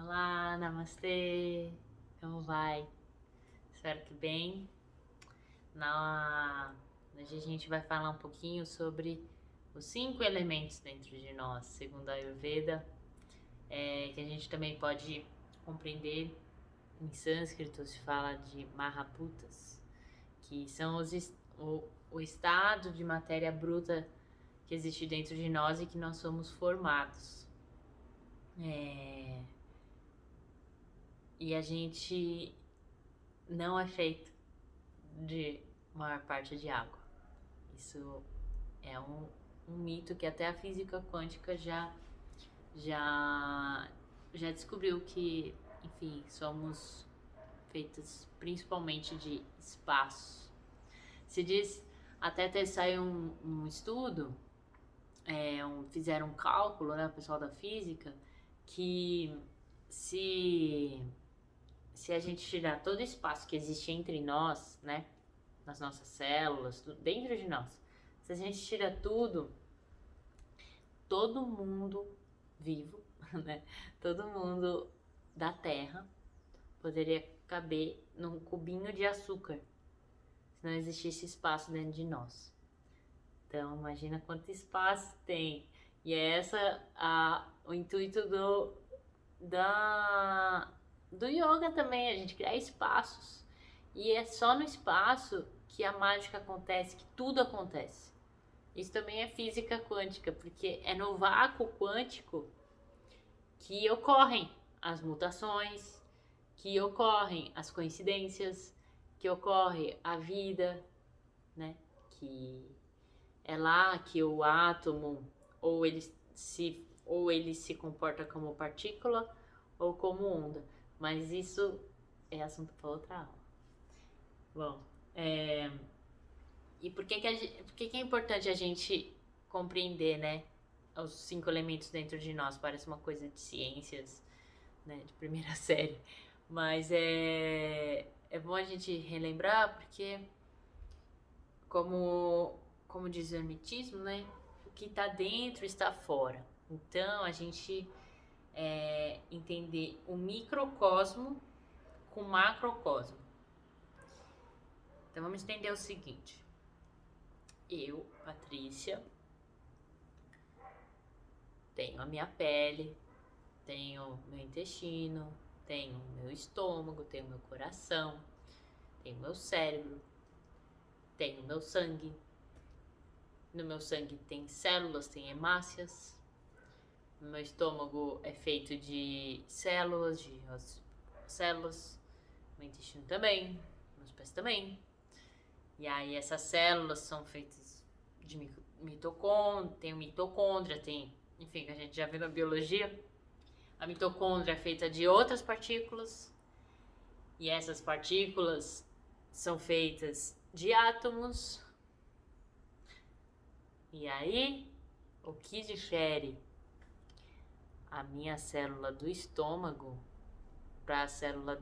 Olá, namastê, como vai? Espero que bem. Hoje a gente vai falar um pouquinho sobre os 5 elementos dentro de nós, segundo a Ayurveda, que a gente também pode compreender. Em sânscrito se fala de Mahabhutas, que são o estado de matéria bruta que existe dentro de nós e que nós somos formados. E a gente não é feito de maior parte de água. Isso é um mito que até a física quântica já, já descobriu que, enfim, somos feitos principalmente de espaço. Se diz, até ter saído um estudo, fizeram um cálculo, né, o pessoal da física, que se a gente tirar todo o espaço que existe entre nós, né, nas nossas células, dentro de nós, se a gente tira tudo, todo mundo vivo, né, todo mundo da Terra poderia caber num cubinho de açúcar, se não existisse espaço dentro de nós. Então, imagina quanto espaço tem. E é o intuito do yoga também, a gente criar espaços. E é só no espaço que a mágica acontece, que tudo acontece. Isso também é física quântica, porque é no vácuo quântico que ocorrem as mutações, que ocorrem as coincidências, que ocorre a vida, né? Que é lá que o átomo ou ele se comporta como partícula ou como onda. Mas isso é assunto para outra aula. Bom, e por que é importante a gente compreender, né, os 5 elementos dentro de nós? Parece uma coisa de ciências, né, de primeira série. Mas é bom a gente relembrar porque, como diz o hermetismo, né, o que está dentro está fora. Então, a gente entender o microcosmo com o macrocosmo. Então, vamos entender o seguinte. Eu, Patrícia, tenho a minha pele, tenho meu intestino, tenho meu estômago, tenho meu coração, tenho meu cérebro, tenho meu sangue. No meu sangue tem células, tem hemácias. No meu estômago é feito de células, meu intestino também, meus pés também. E aí essas células são feitas de mitocôndria, tem mitocôndria, enfim, que a gente já viu na biologia. A mitocôndria é feita de outras partículas, e essas partículas são feitas de átomos. E aí, o que difere a minha célula do estômago para a célula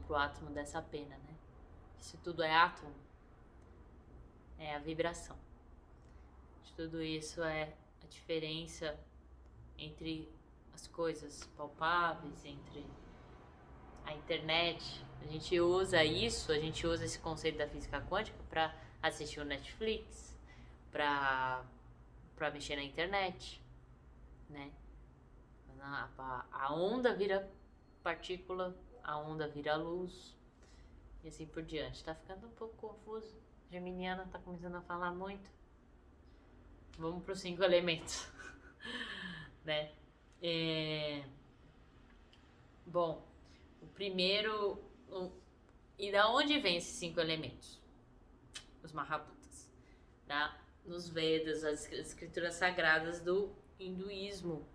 pro átomo dessa pena, né? Isso tudo é átomo, é a vibração. De tudo isso é a diferença entre as coisas palpáveis, entre a internet. A gente usa esse conceito da física quântica para assistir o Netflix, para mexer na internet, né? A onda vira partícula, a onda vira luz e assim por diante. Tá ficando um pouco confuso. A geminiana tá começando a falar muito. Vamos para os 5 elementos, né? Bom, o primeiro... E da onde vem esses 5 elementos? Os Mahabhutas. Nos Vedas, as escrituras sagradas do hinduísmo,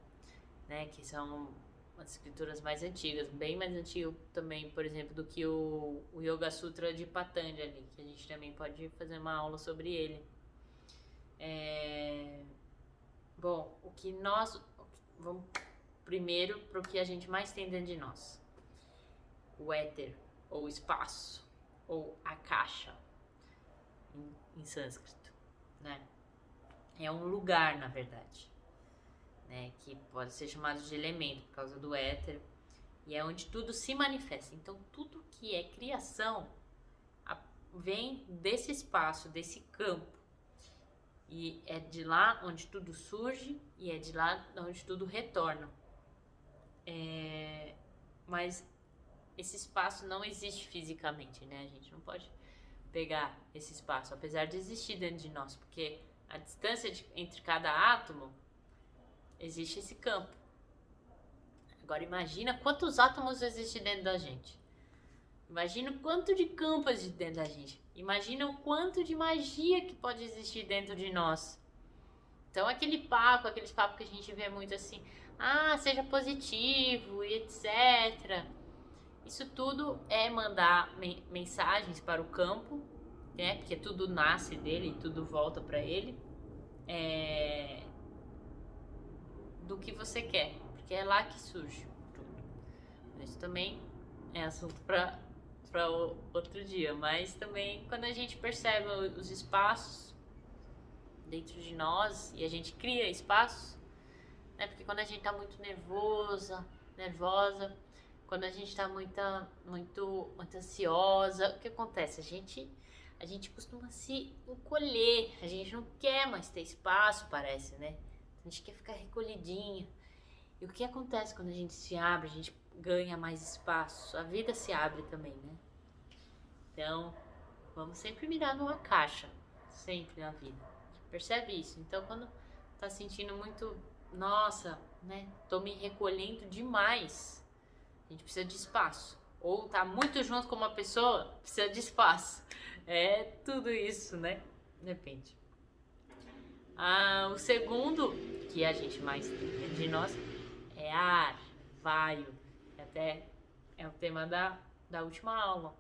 né? Que são as escrituras mais antigas, bem mais antigas também, por exemplo, do que o Yoga Sutra de Patanjali, que a gente também pode fazer uma aula sobre ele. Bom, vamos primeiro para o que a gente mais tem dentro de nós. O éter, ou espaço, ou akasha, em sânscrito, né? É um lugar, na verdade. né? Que pode ser chamado de elemento por causa do éter. E é onde tudo se manifesta. Então, tudo que é criação vem desse espaço, desse campo. E é de lá onde tudo surge e é de lá onde tudo retorna. Mas esse espaço não existe fisicamente, né? A gente não pode pegar esse espaço, apesar de existir dentro de nós, porque a distância entre cada átomo existe esse campo. Agora imagina quantos átomos existem dentro da gente. Imagina o quanto de campo existe dentro da gente. Imagina o quanto de magia que pode existir dentro de nós. Então aqueles papos que a gente vê muito assim, seja positivo e etc. Isso tudo é mandar mensagens para o campo, né? Porque tudo nasce dele e tudo volta para ele. Do que você quer, porque é lá que surge tudo. Isso também é assunto para outro dia, mas também quando a gente percebe os espaços dentro de nós e a gente cria espaços, né? Porque quando a gente tá muito nervosa, quando a gente tá muito ansiosa, o que acontece? A gente costuma se encolher, a gente não quer mais ter espaço, parece, né? A gente quer ficar recolhidinha. E o que acontece quando a gente se abre, a gente ganha mais espaço, a vida se abre também, né? Então, vamos sempre mirar numa caixa, sempre na vida. Percebe isso? Então, quando tá sentindo muito, nossa, né? Tô me recolhendo demais. A gente precisa de espaço. Ou tá muito junto com uma pessoa, precisa de espaço. É tudo isso, né? Depende. O segundo, que a gente mais tem de nós, é ar, vaio. Até é o tema da última aula.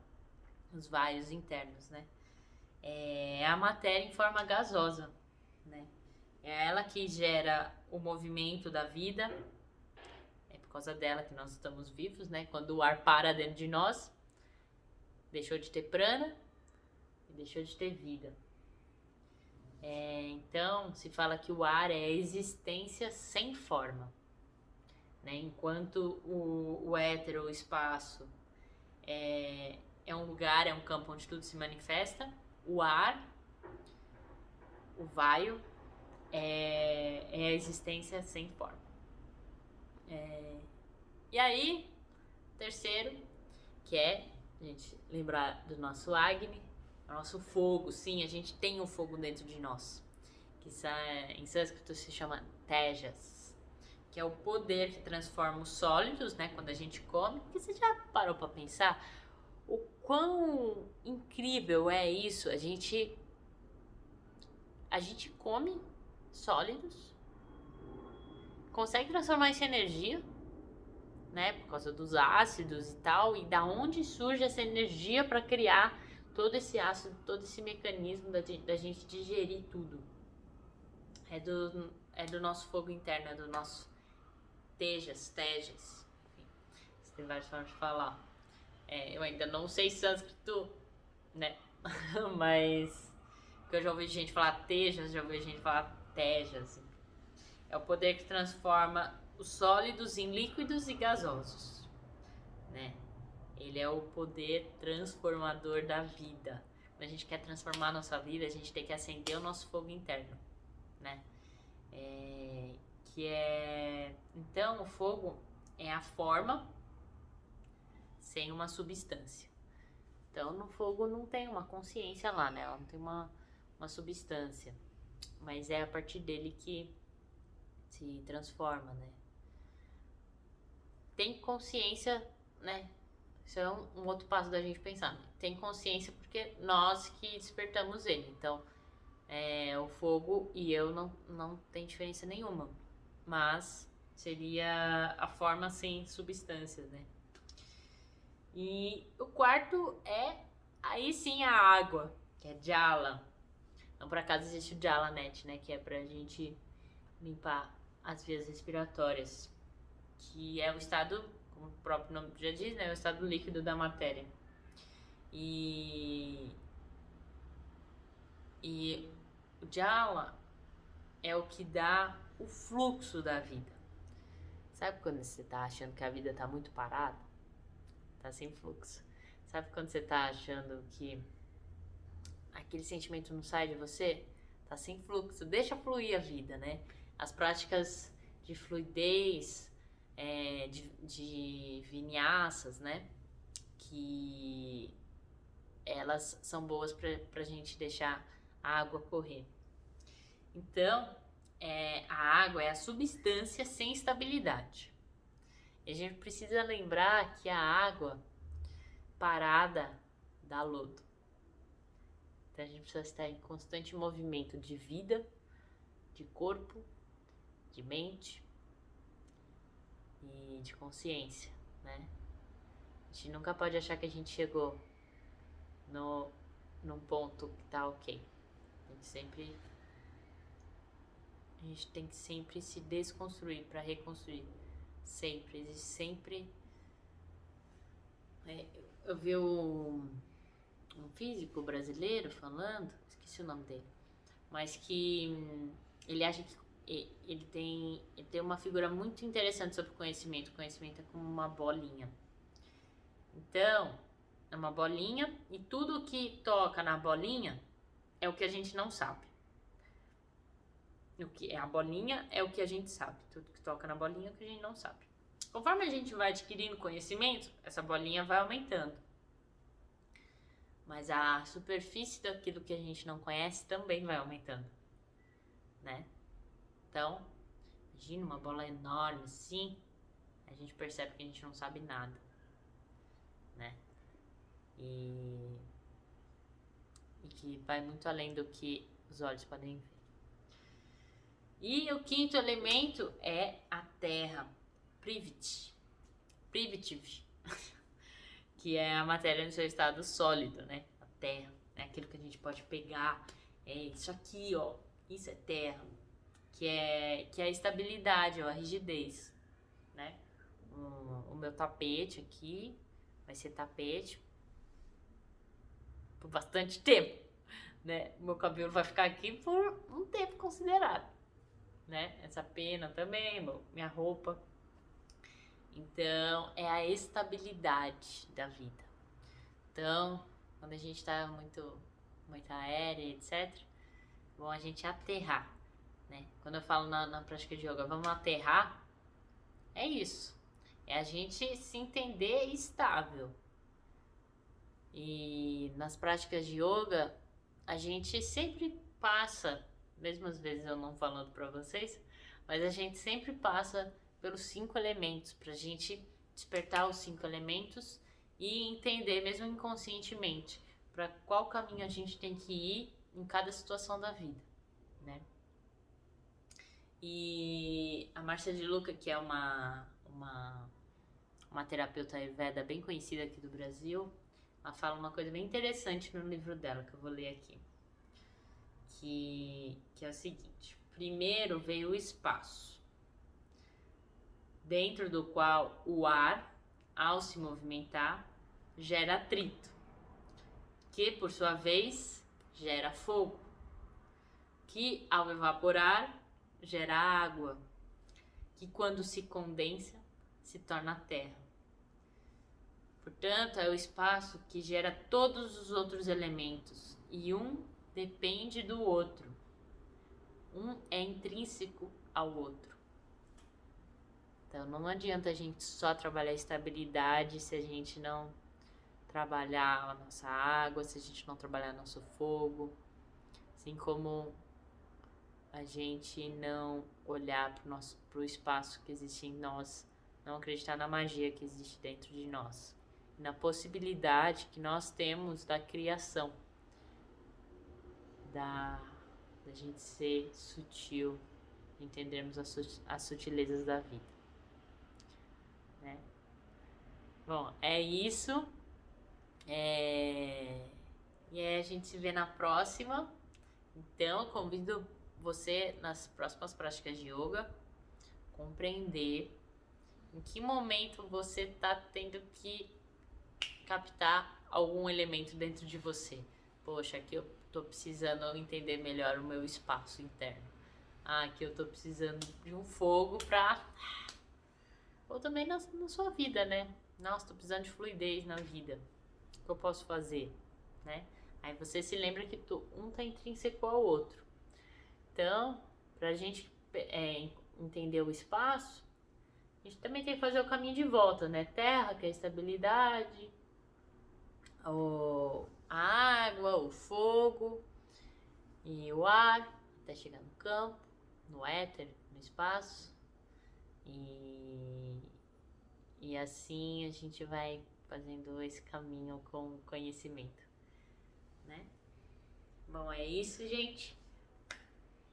Os vaios internos, né? É a matéria em forma gasosa, né? É ela que gera o movimento da vida. É por causa dela que nós estamos vivos, né? Quando o ar para dentro de nós, deixou de ter prana e deixou de ter vida. Então, se fala que o ar é a existência sem forma, né? Enquanto o éter, o espaço, é um lugar, é um campo onde tudo se manifesta, o ar, o vaio, é a existência sem forma. E aí, terceiro, que é a gente lembrar do nosso Agni, o nosso fogo. Sim, a gente tem um fogo dentro de nós, que em sânscrito se chama Tejas, que é o poder que transforma os sólidos, né, quando a gente come. Porque você já parou para pensar o quão incrível é isso? A gente come sólidos, consegue transformar isso em energia, né, por causa dos ácidos e tal, e da onde surge essa energia para criar todo esse ácido, todo esse mecanismo da gente digerir tudo. É do nosso fogo interno, é do nosso tejas, enfim, tem várias formas de falar. Eu ainda não sei sânscrito, né, mas que eu já ouvi gente falar tejas, já ouvi gente falar tejas. É o poder que transforma os sólidos em líquidos e gasosos, né? Ele é o poder transformador da vida. Quando a gente quer transformar a nossa vida, a gente tem que acender o nosso fogo interno, né? Então, o fogo é a forma sem uma substância. Então, no fogo não tem uma consciência lá, né? Ela não tem uma substância. Mas é a partir dele que se transforma, né? Tem consciência, né? Isso é um outro passo da gente pensar, né? Tem consciência porque nós que despertamos ele. Então, o fogo e eu não tem diferença nenhuma. Mas seria a forma sem substâncias, né? E o quarto aí sim a água, que é Jala. Não por acaso existe o Jalanet, né? Que é pra gente limpar as vias respiratórias. Que é o estado, como o próprio nome já diz, né? O estado líquido da matéria. E o Jala é o que dá o fluxo da vida. Sabe quando você tá achando que a vida tá muito parada? Tá sem fluxo. Sabe quando você tá achando que aquele sentimento não sai de você? Tá sem fluxo. Deixa fluir a vida, né? As práticas de fluidez, de vinyasas, né? Que elas são boas pra gente deixar a água correr. Então, a água é a substância sem estabilidade. E a gente precisa lembrar que a água parada dá lodo. Então a gente precisa estar em constante movimento de vida, de corpo, de mente e de consciência, né? A gente nunca pode achar que a gente chegou num ponto que tá ok. A gente tem que sempre se desconstruir para reconstruir. Sempre, existe sempre. Eu vi um físico brasileiro falando, esqueci o nome dele, mas que ele acha que ele tem uma figura muito interessante sobre o conhecimento. O conhecimento é como uma bolinha. Então, é uma bolinha e tudo que toca na bolinha é o que a gente não sabe. O que é a bolinha é o que a gente sabe. Tudo que toca na bolinha é o que a gente não sabe. Conforme a gente vai adquirindo conhecimento, essa bolinha vai aumentando. Mas a superfície daquilo que a gente não conhece também vai aumentando, né? Então, imagina uma bola enorme assim, a gente percebe que a gente não sabe nada, né? E que vai muito além do que os olhos podem ver. E o quinto elemento é a terra, Primitive, que é a matéria no seu estado sólido, né? A terra, é aquilo que a gente pode pegar, isso aqui, ó, isso é terra, que é a estabilidade, ó, a rigidez, né? O meu tapete aqui vai ser tapete por bastante tempo, né? O meu cabelo vai ficar aqui por um tempo considerado, né? Essa pena também, minha roupa. Então, é a estabilidade da vida. Então, quando a gente tá muito aérea, etc., bom a gente aterrar, né? Quando eu falo na prática de yoga, vamos aterrar, é isso. É a gente se entender estável. E nas práticas de yoga, a gente sempre passa, mesmo às vezes eu não falando pra vocês, mas a gente sempre passa pelos 5 elementos, pra gente despertar os 5 elementos e entender, mesmo inconscientemente, para qual caminho a gente tem que ir em cada situação da vida, né? E a Márcia de Luca, que é uma terapeuta ayurveda bem conhecida aqui do Brasil, ela fala uma coisa bem interessante no livro dela, que eu vou ler aqui, que é o seguinte: primeiro veio o espaço, dentro do qual o ar, ao se movimentar, gera atrito, que por sua vez gera fogo, que ao evaporar gera água, que quando se condensa se torna terra. Portanto, é o espaço que gera todos os outros elementos e um depende do outro. Um é intrínseco ao outro. Então, não adianta a gente só trabalhar a estabilidade se a gente não trabalhar a nossa água, se a gente não trabalhar nosso fogo, assim como a gente não olhar pro espaço que existe em nós, não acreditar na magia que existe dentro de nós, na possibilidade que nós temos da criação, da gente ser sutil, entendermos as sutilezas da vida, né? Bom, é isso. E aí a gente se vê na próxima. Então, eu convido você, nas próximas práticas de yoga, compreender em que momento você está tendo que captar algum elemento dentro de você. Poxa, aqui eu tô precisando entender melhor o meu espaço interno. Ah, que eu tô precisando de um fogo pra... Ou também na sua vida, né? Nossa, tô precisando de fluidez na vida. O que eu posso fazer, né? Aí você se lembra que um tá intrínseco ao outro. Então, pra gente entender o espaço, a gente também tem que fazer o caminho de volta, né? Terra, que é a estabilidade, a água, o fogo e o ar, até chegar no campo, no éter, no espaço. E assim a gente vai fazendo esse caminho com conhecimento, né? Bom, é isso, gente.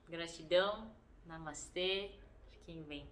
Gratidão. Namastê. Fiquem bem.